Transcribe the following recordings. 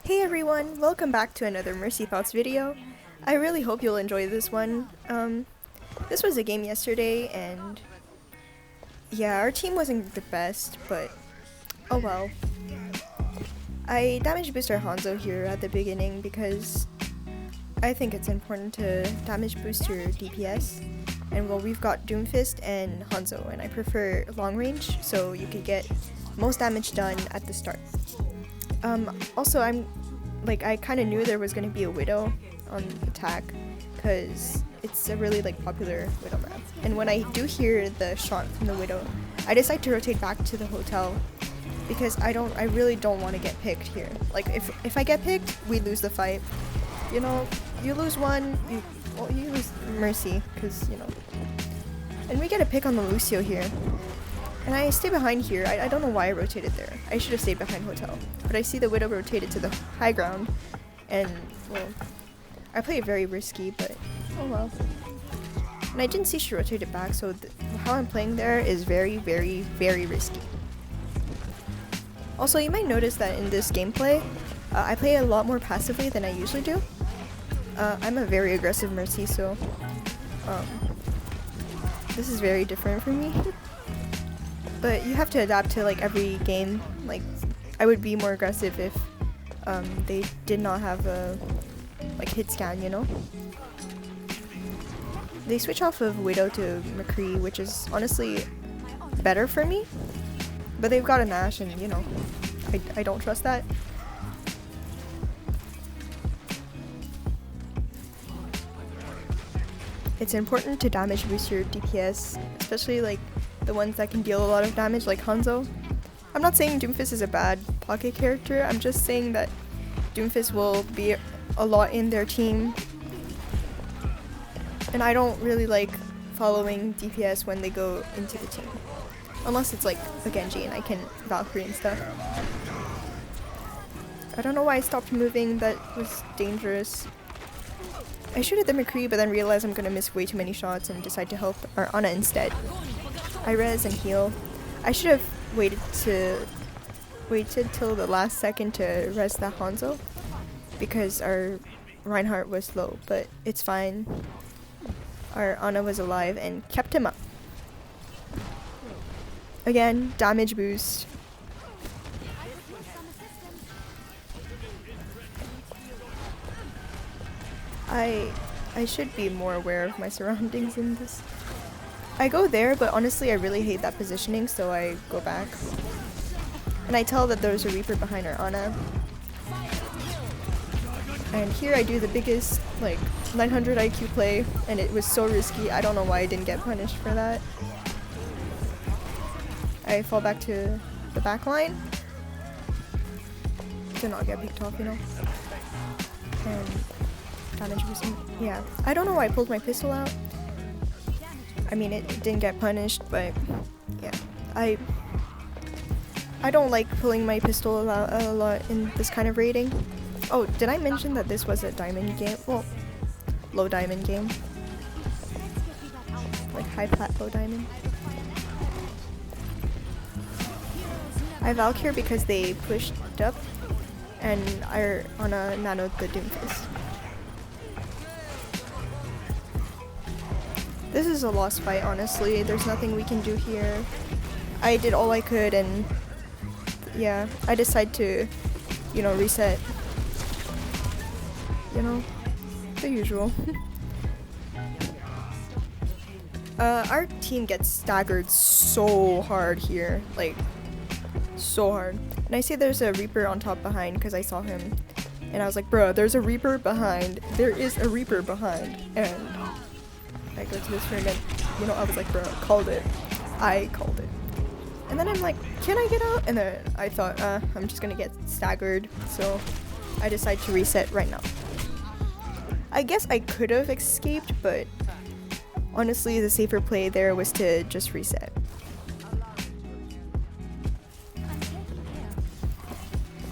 Hey everyone, welcome back to another Mercy Thoughts video. I really hope you'll enjoy this one. This was a game yesterday and yeah, our team wasn't the best, but oh well. I damage boost our Hanzo here at the beginning because I think it's important to damage boost your DPS. And well, we've got Doomfist and Hanzo, and I prefer long range so you could get most damage done at the start. Also, I kind of knew there was going to be a Widow on attack because it's a really popular Widow map. And when I do hear the shot from the Widow, I decide to rotate back to the hotel because I really don't want to get picked here. Like if I get picked, we lose the fight. You know, you lose one, you lose Mercy because and we get a pick on the Lucio here. And I stay behind here. I don't know why I rotated there. I should have stayed behind hotel. But I see the Widow rotated to the high ground. And, well, I play it very risky, but oh well. And I didn't see she rotated back, so how I'm playing there is very, very, very risky. Also, you might notice that in this gameplay, I play a lot more passively than I usually do. I'm a very aggressive Mercy, so this is very different for me. But you have to adapt to every game. I would be more aggressive if they did not have a hit scan, They switch off of Widow to McCree, which is honestly better for me. But they've got a Nash, and I don't trust that. It's important to damage boost your DPS, especially the ones that can deal a lot of damage, like Hanzo. I'm not saying Doomfist is a bad pocket character, I'm just saying that Doomfist will be a lot in their team. And I don't really like following DPS when they go into the team. Unless it's a Genji and I can Valkyrie and stuff. I don't know why I stopped moving, that was dangerous. I shoot at the McCree but then realize I'm gonna miss way too many shots and decide to help our Ana instead. I res and heal. I should have waited till the last second to res the Hanzo because our Reinhardt was low, but it's fine. Our Ana was alive and kept him up. Again, damage boost. I should be more aware of my surroundings in this. I go there, but honestly I really hate that positioning, so I go back. And I tell that there's a Reaper behind our Ana. And here I do the biggest 900 IQ play, and it was so risky. I don't know why I didn't get punished for that. I fall back to the back line to not get picked off, And damage boosting. Yeah, I don't know why I pulled my pistol out. I mean, it didn't get punished, but yeah, I don't like pulling my pistol out a lot in this kind of rating. Oh, did I mention that this was a diamond game? Well, low diamond game. High plat low diamond. I Valkyrie because they pushed up and are on a nano the Doomfist. This is a lost fight, honestly. There's nothing we can do here. I did all I could, and yeah, I decided to, reset. The usual. Our team gets staggered so hard here, so hard. And I see there's a Reaper on top behind because I saw him, and I was like, bruh, there's a Reaper behind. There is a Reaper behind, and I go to this turn and, I was like, bro, called it. I called it. And then I'm like, can I get out? And then I thought, I'm just gonna get staggered. So I decided to reset right now. I guess I could have escaped, but honestly, the safer play there was to just reset.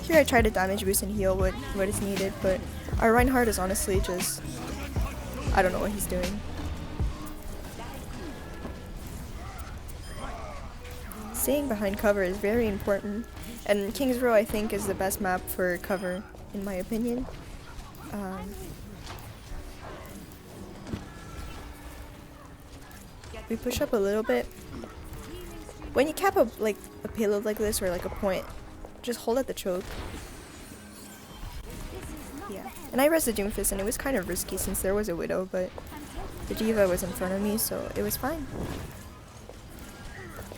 Here I try to damage boost and heal what is needed, but our Reinhardt is honestly just, I don't know what he's doing. Staying behind cover is very important, and King's Row I think is the best map for cover. in my opinion. We push up a little bit. When you cap a payload like this or like a point, just hold at the choke. Yeah, and I res the Doomfist and it was kind of risky since there was a Widow, but the D.Va was in front of me, so it was fine.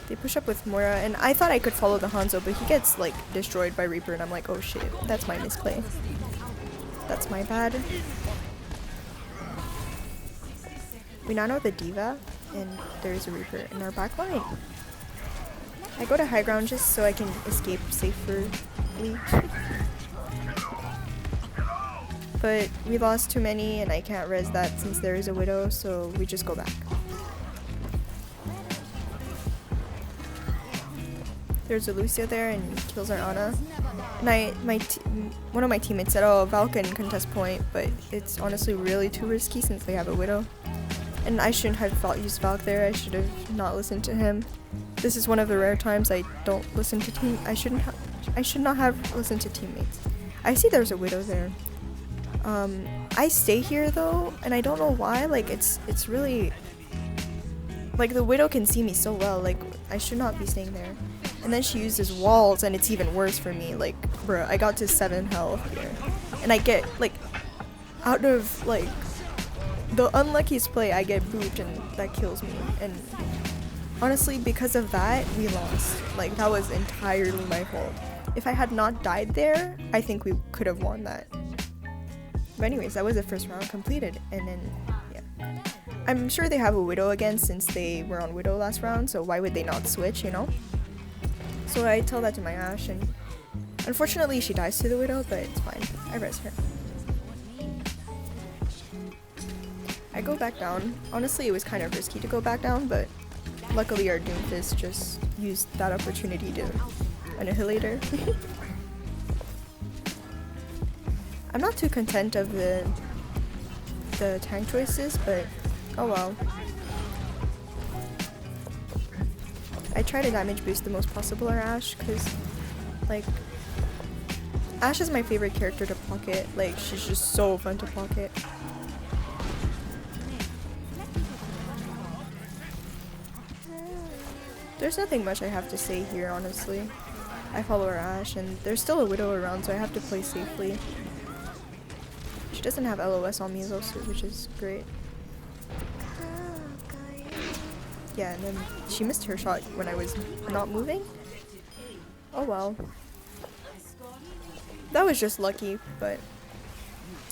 They push up with Moira, and I thought I could follow the Hanzo, but he gets like destroyed by Reaper, and I'm like, oh shit, that's my misplay. That's my bad. We now know the D.Va, and there's a Reaper in our back line. I go to high ground just so I can escape safely. But we lost too many, and I can't res that since there is a Widow, so we just go back. There's a Lucio there and kills our Ana. And one of my teammates said, oh, Val can contest point, but it's honestly really too risky since they have a Widow. And I shouldn't have used Valk there, I should have not listened to him. This is one of the rare times I don't listen to I should not have listened to teammates. I see there's a Widow there. I stay here though, and I don't know why, like it's really, like the Widow can see me so well, like I should not be staying there. And then she uses walls and it's even worse for me, like bruh, I got to 7 health here. And I get like, out of like, the unluckiest play I get booped and that kills me. And honestly, because of that, we lost. Like that was entirely my fault. If I had not died there, I think we could have won that. But anyways, that was the first round completed, and then, yeah. I'm sure they have a Widow again since they were on Widow last round, so why would they not switch, you know? So I tell that to my Ashe, and unfortunately she dies to the Widow, but it's fine. I res her. I go back down. Honestly, it was kind of risky to go back down, but luckily our Doomfist just used that opportunity to annihilate her. I'm not too content of the tank choices, but oh well. I try to damage boost the most possible our Ashe, because like Ashe is my favorite character to pocket. Like she's just so fun to pocket. There's nothing much I have to say here, honestly. I follow our Ashe, and there's still a Widow around, so I have to play safely. She doesn't have LOS on me though, which is great. Yeah, and then she missed her shot when I was not moving. Oh well. That was just lucky, but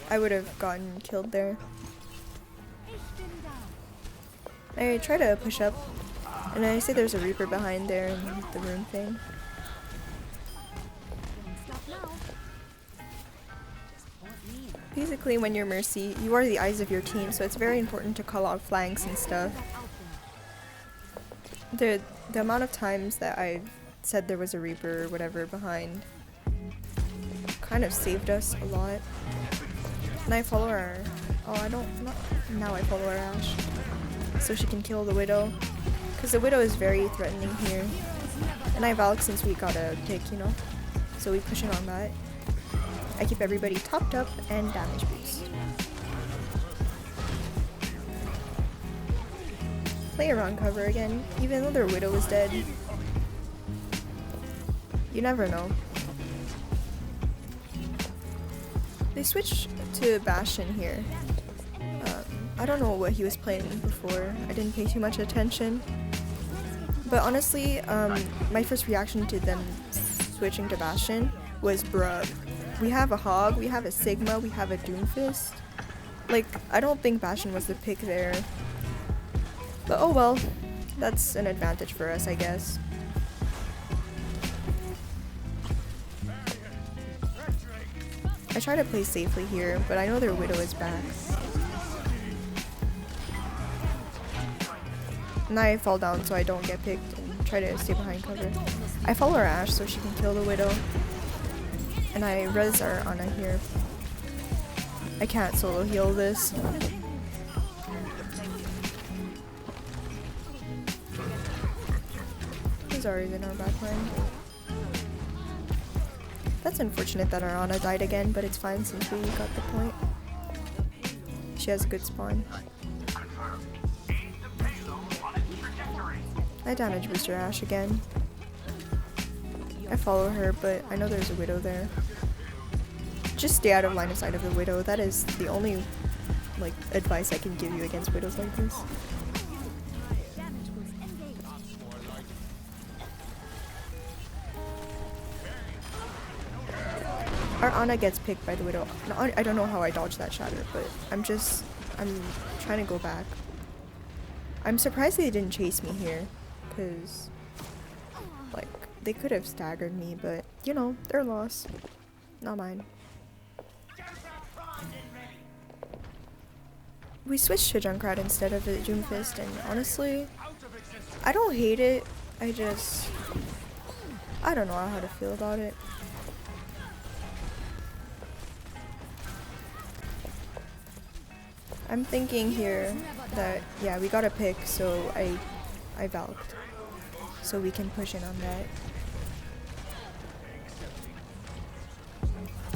I would have gotten killed there. I try to push up, and I see there's a Reaper behind there in the room thing. Basically, when you're Mercy, you are the eyes of your team, so it's very important to call out flanks and stuff. The amount of times that I've said there was a Reaper or whatever behind kind of saved us a lot. And I follow her. Oh, now I follow our Ashe. So she can kill the Widow. Because the Widow is very threatening here. And I Valk since we got a tick, you know? So we push in on that. I keep everybody topped up and damage boost. Play around cover again, even though their Widow is dead. You never know. They switched to Bastion here. I don't know what he was playing before. I didn't pay too much attention. But honestly, my first reaction to them switching to Bastion was bruh. We have a Hog, we have a Sigma, we have a Doomfist. Like, I don't think Bastion was the pick there. But oh well, that's an advantage for us, I guess. I try to play safely here, but I know their Widow is back. And I fall down so I don't get picked and try to stay behind cover. I follow our Ashe so she can kill the Widow. And I res our Ana here. I can't solo heal this. He's already in our backline. That's unfortunate that our Ana died again, but it's fine since we got the point. She has a good spawn. I damage booster Ashe again. I follow her, but I know there's a Widow there. Just stay out of line of sight of the Widow. That is the only like advice I can give you against Widows like this. Our Ana gets picked by the Widow. I don't know how I dodged that shatter, but I'm trying to go back. I'm surprised they didn't chase me here, because like they could have staggered me, but you know, their loss, not mine. We switched to Junkrat instead of a Doomfist, and honestly, I don't hate it. I don't know how to feel about it. I'm thinking here that, yeah, we got a pick, so I Valked. So we can push in on that.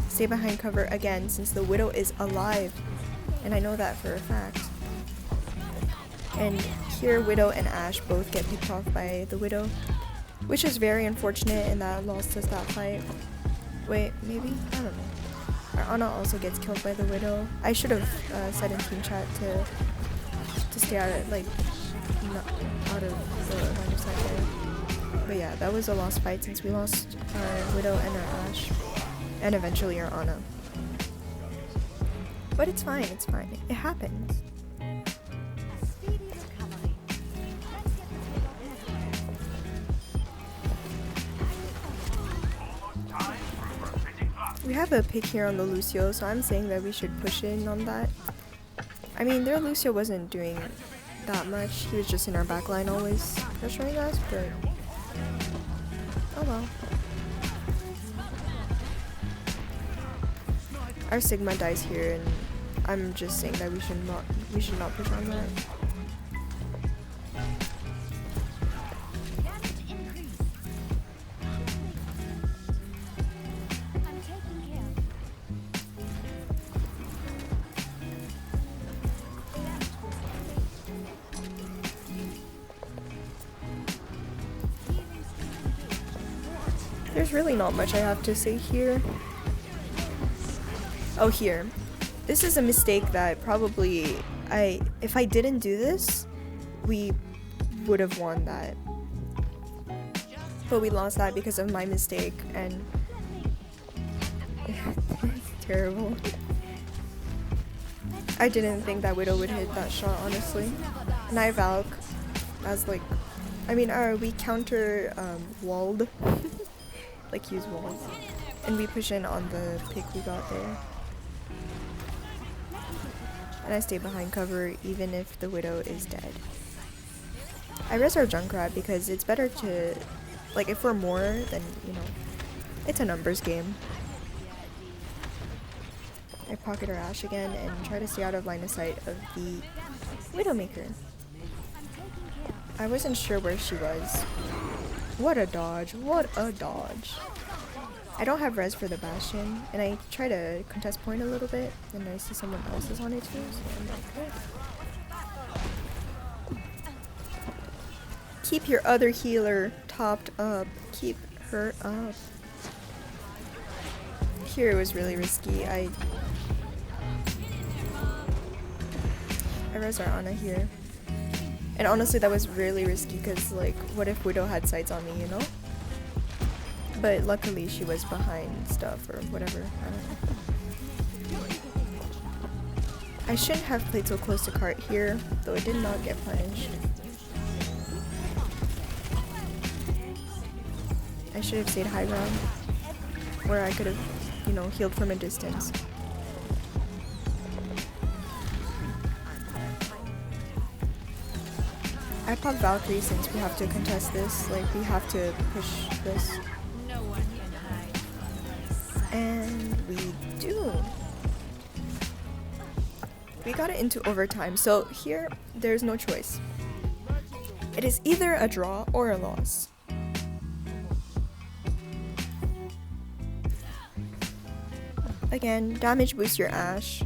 Stay behind cover again since the Widow is alive. And I know that for a fact. And here Widow and Ashe both get picked off by the Widow, which is very unfortunate, and that lost us that fight. Wait, maybe? I don't know. Our Ana also gets killed by the Widow. I should have said in team chat to stay out of, like, not out of the line of sight there. But yeah, that was a lost fight since we lost our Widow and our Ashe. And eventually our Ana. But it's fine, it's fine. It happens. We have a pick here on the Lucio, so I'm saying that we should push in on that. I mean, their Lucio wasn't doing that much. He was just in our backline always pressuring us, but oh well. Our Sigma dies here, and I'm just saying that we should not push on that. There's really not much I have to say here. Oh, here. This is a mistake that probably if I didn't do this, we would have won that. But we lost that because of my mistake, and it's terrible. I didn't think that Widow would hit that shot, honestly. And I Valk as like, I mean, we counter walled. Like use walls, and we push in on the pick we got there. And I stay behind cover even if the Widow is dead. I res our Junkrat because it's better to, like, if we're more, then, you know, it's a numbers game. I pocket our Ashe again and try to stay out of line of sight of the Widowmaker. I wasn't sure where she was. What a dodge, what a dodge. I don't have res for the Bastion, and I try to contest point a little bit, and I see someone else is on it too, so I'm like, oh. Keep your other healer topped up. Keep her up. Here it was really risky. I res our Ana here. And honestly, that was really risky because, like, what if Widow had sights on me, you know? But luckily, she was behind stuff or whatever. I don't know. I shouldn't have played so close to cart here, though it did not get punished. I should have stayed high ground, where I could have, you know, healed from a distance. I pop Valkyrie since we have to contest this, like we have to push this. And we do. We got it into overtime, so here there's no choice. It is either a draw or a loss. Again, damage boosts your Ashe.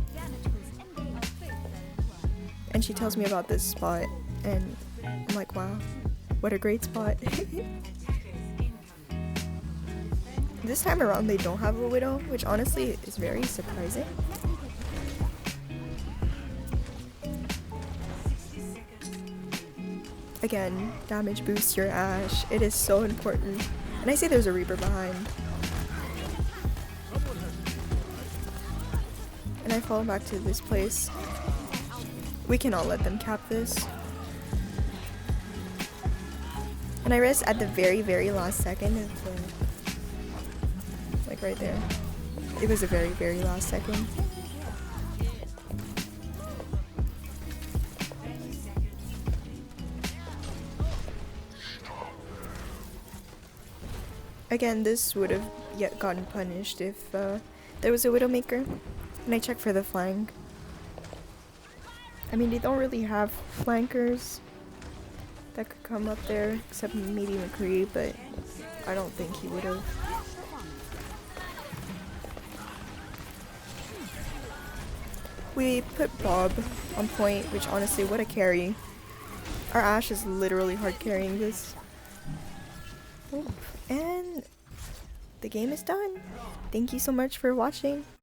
And she tells me about this spot, and I'm like, wow, what a great spot. This time around they don't have a Widow, which honestly is very surprising. Again, damage boosts your Ashe. It is so important. And I see there's a Reaper behind. And I fall back to this place. We cannot let them cap this. And I res at the very, very last second of the... like right there. It was a very, very last second. Again, this would have yet gotten punished if there was a Widowmaker. And I check for the flank. I mean, they don't really have flankers that could come up there, except maybe McCree, but I don't think he would have. We put Bob on point, which honestly, what a carry. Our Ashe is literally hard carrying this. And the game is done. Thank you so much for watching.